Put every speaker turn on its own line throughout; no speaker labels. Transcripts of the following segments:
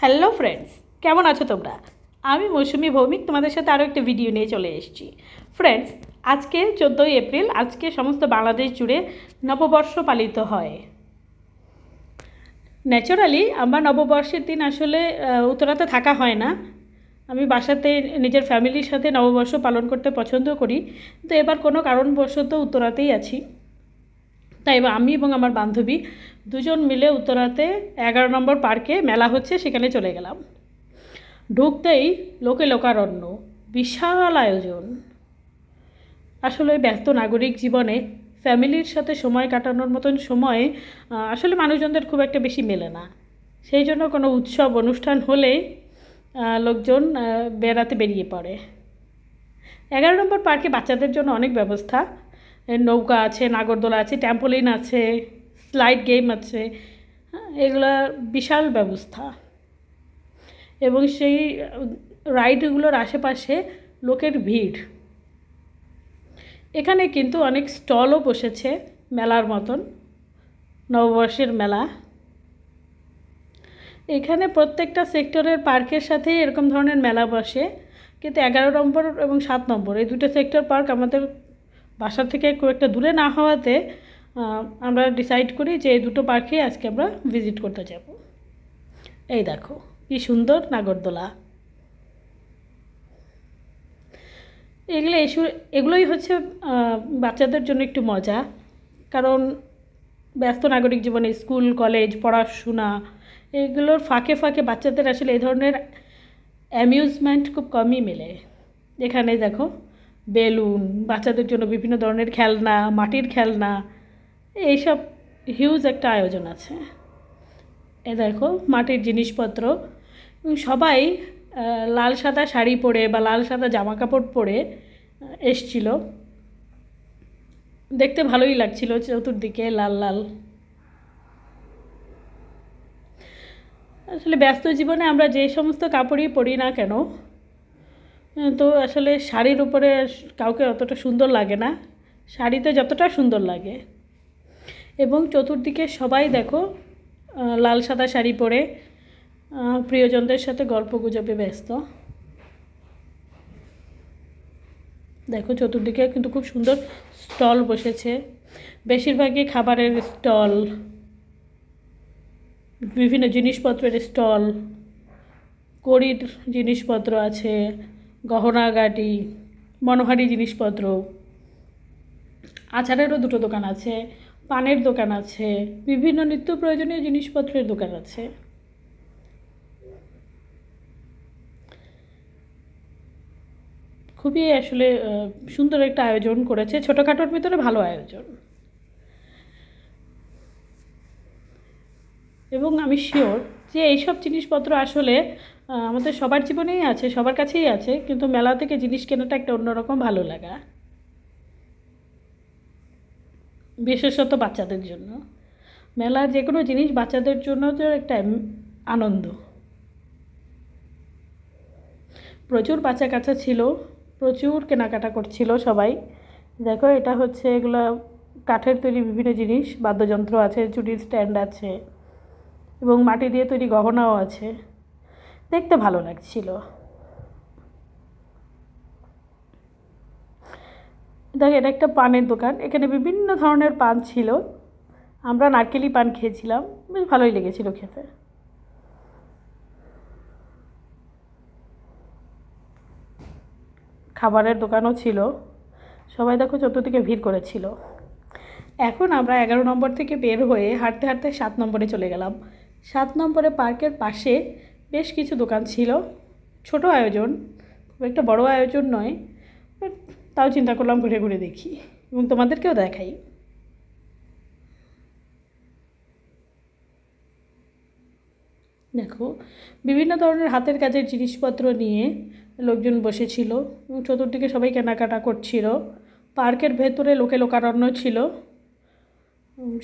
Hello friends, কেমন আছো তোমরা? আমি মৌসুমি ভৌমিক তোমাদের সাথে আরও একটা ভিডিও নিয়ে চলে এসেছি। ফ্রেন্ডস, আজকে 14ই এপ্রিল, আজকে সমস্ত বাংলাদেশ জুড়ে নববর্ষ পালিত হয়। ন্যাচারালি আমার নববর্ষের দিন আসলে উত্তরাতে থাকা হয় না। আমি বাসাতে নিজের ফ্যামিলির সাথে নববর্ষ পালন করতে পছন্দ করি, তো এবার কোনো কারণবশত উত্তরাতেই আছি। তাই আমি এবং আমার বান্ধবী দুজন মিলে উত্তরাতে 11 নম্বর পার্কে মেলা হচ্ছে, সেখানে চলে গেলাম। ঢুকতেই লোকে লোকারণ্য, বিশাল আয়োজন। আসলে ব্যস্ত নাগরিক জীবনে ফ্যামিলির সাথে সময় কাটানোর মতন সময় আসলে মানুষজনদের খুব একটা বেশি মেলে না। সেই জন্য কোনো উৎসব অনুষ্ঠান হলেই লোকজন বেড়াতে বেরিয়ে পড়ে। 11 নম্বর পার্কে বাচ্চাদের জন্য অনেক ব্যবস্থা, নৌকা আছে, নাগরদোলা আছে, ট্যাম্পোলিন আছে, স্লাইড গেম আছে, এগুলা বিশাল ব্যবস্থা। এবং সেই রাইডগুলোর আশেপাশে লোকের ভিড়। এখানে কিন্তু অনেক স্টলও বসেছে মেলার মতন, নববর্ষের মেলা। এখানে প্রত্যেকটা সেক্টরের পার্কের সাথে এরকম ধরনের মেলা বসে, কিন্তু 11 নম্বর এবং 7 নম্বর এই দুটো সেক্টর পার্ক আমাদের বাসা থেকে খুব একটা দূরে না হওয়াতে আমরা ডিসাইড করি যে এই দুটো পার্কেই আজকে আমরা ভিজিট করতে যাব। এই দেখো কি সুন্দর নাগরদোলা। এগুলোই হচ্ছে বাচ্চাদের জন্য একটু মজা, কারণ ব্যস্ত নাগরিক জীবনে স্কুল কলেজ পড়াশোনা এগুলোর ফাঁকে ফাঁকে বাচ্চাদের আসলে এই ধরনের অ্যামিউজমেন্ট খুব কমই মেলে। এখানে দেখো বেলুন, বাচ্চাদের জন্য বিভিন্ন ধরনের খেলনা, মাটির খেলনা, এইসব হিউজ একটা আয়োজন আছে। এ দেখো মাটির জিনিসপত্র, সবাই লাল সাদা শাড়ি পরে বা লাল সাদা জামা কাপড় পরে এসছিল। দেখতে ভালোই লাগছিল, চতুর্দিকে লাল লাল। আসলে ব্যস্ত জীবনে আমরা যে সমস্ত কাপড়ই পরি না কেন, তো আসলে শাড়ির উপরে কাউকে অতটা সুন্দর লাগে না, শাড়িতে যতটা সুন্দর লাগে। এবং চতুর্দিকে সবাই দেখো লাল সাদা শাড়ি পরে প্রিয়জনদের সাথে গল্প গুজবে ব্যস্ত। দেখো চতুর্দিকে কিন্তু খুব সুন্দর স্টল বসেছে, বেশিরভাগই খাবারের স্টল, বিভিন্ন জিনিসপত্রের স্টল, কড়ির জিনিসপত্র আছে, গহনাগাটি, মনোহারি জিনিসপত্র, আচারেরও দুটো দোকান আছে, পানের দোকান আছে, বিভিন্ন নিত্য প্রয়োজনীয় জিনিসপত্রের দোকান আছে। খুবই আসলে সুন্দর একটা আয়োজন করেছে, ছোটোখাটোর ভিতরে ভালো আয়োজন। এবং আমি শিওর যে এইসব জিনিসপত্র আসলে আমাদের সবার জীবনেই আছে, সবার কাছেই আছে, কিন্তু মেলা থেকে জিনিস কেনাটা একটা অন্যরকম ভালো লাগা, বিশেষত বাচ্চাদের জন্য। মেলার যে কোনো জিনিস বাচ্চাদের জন্য তো একটা আনন্দ। প্রচুর বাচ্চা কাচ্চা ছিল, প্রচুর কেনাকাটা করছিল সবাই। দেখো এটা হচ্ছে এগুলো কাঠের তৈরি বিভিন্ন জিনিস, বাদ্যযন্ত্র আছে, চুড়ির স্ট্যান্ড আছে, এবং মাটি দিয়ে তৈরি গহনাও আছে, দেখতে ভালো লাগছিল। দেখো এটা একটা পানের দোকান, এখানে বিভিন্ন ধরনের পান ছিল। আমরা নারকেলি পান খেয়েছিলাম, বেশ ভালোই লেগেছিল খেতে। খাবারের দোকানও ছিল, সবাই দেখো চতুর্দিকে ভিড় করেছিল। এখন আমরা 11 নম্বর থেকে বের হয়ে হাঁটতে হাঁটতে 7 নম্বরে চলে গেলাম। 7 নম্বরে পার্কের পাশে বেশ কিছু দোকান ছিল, ছোট আয়োজন, খুব একটা বড় আয়োজন নয়, বাট তাও চিন্তা করলাম ঘুরে ঘুরে দেখি এবং তোমাদেরকেও দেখাই। দেখো বিভিন্ন ধরনের হাতের কাজের জিনিসপত্র নিয়ে লোকজন বসেছিল এবং চতুর্দিকে সবাই কেনাকাটা করছিল। পার্কের ভেতরে লোকে লোকারণ্য ছিল,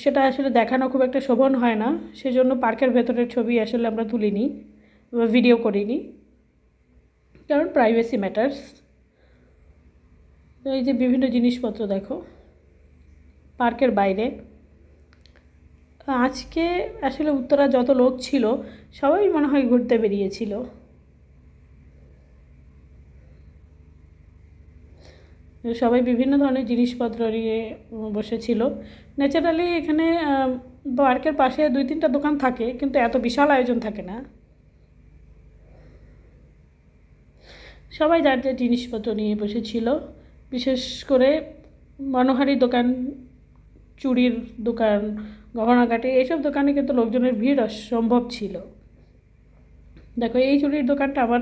সেটা আসলে দেখানো খুব একটা শোভন হয় না, সেজন্য পার্কের ভেতরের ছবি আসলে আমরা তুলিনি বা ভিডিও করিনি, কারণ প্রাইভেসি ম্যাটার্স। এই যে বিভিন্ন জিনিসপত্র দেখো পার্কের বাইরে, তো আজকে আসলে উত্তরা যত লোক ছিল সবাই মনে হয় ঘুরতে বেরিয়েছিল। সবাই বিভিন্ন ধরনের জিনিসপত্র নিয়ে বসেছিল। ন্যাচারালি এখানে পার্কের পাশে 2-3টা দোকান থাকে, কিন্তু এত বিশাল আয়োজন থাকে না। সবাই যার যার জিনিসপত্র নিয়ে বসেছিল। বিশেষ করে মনোহারি দোকান, চুড়ির দোকান, গহনাগাটি, এইসব দোকানে কিন্তু লোকজনের ভিড় অসম্ভব ছিল। দেখো এই চুড়ির দোকানটা আমার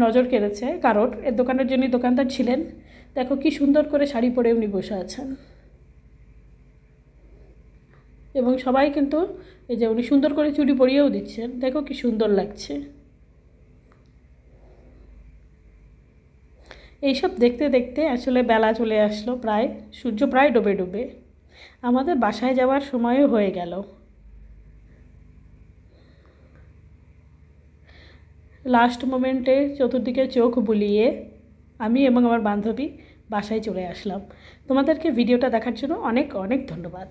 নজর কেড়েছে, কারণ এর দোকানের জন্যই দোকানদার ছিলেন। দেখো কি সুন্দর করে শাড়ি পরে উনি বসে আছেন, এবং সবাই কিন্তু এই যে উনি সুন্দর করে চুড়ি পরিয়েও দিচ্ছেন, দেখো কি সুন্দর লাগছে। এইসব দেখতে দেখতে আসলে বেলা চলে আসলো, প্রায় সূর্য প্রায় ডুবে ডুবে। আমাদের বাসায় যাওয়ার সময়ও হয়ে গেল। লাস্ট মোমেন্টে চতুর্দিকে চোখ বুলিয়ে আমি এবং আমার বান্ধবী বাসায় চলে আসলাম। তোমাদেরকে ভিডিওটা দেখার জন্য অনেক অনেক ধন্যবাদ।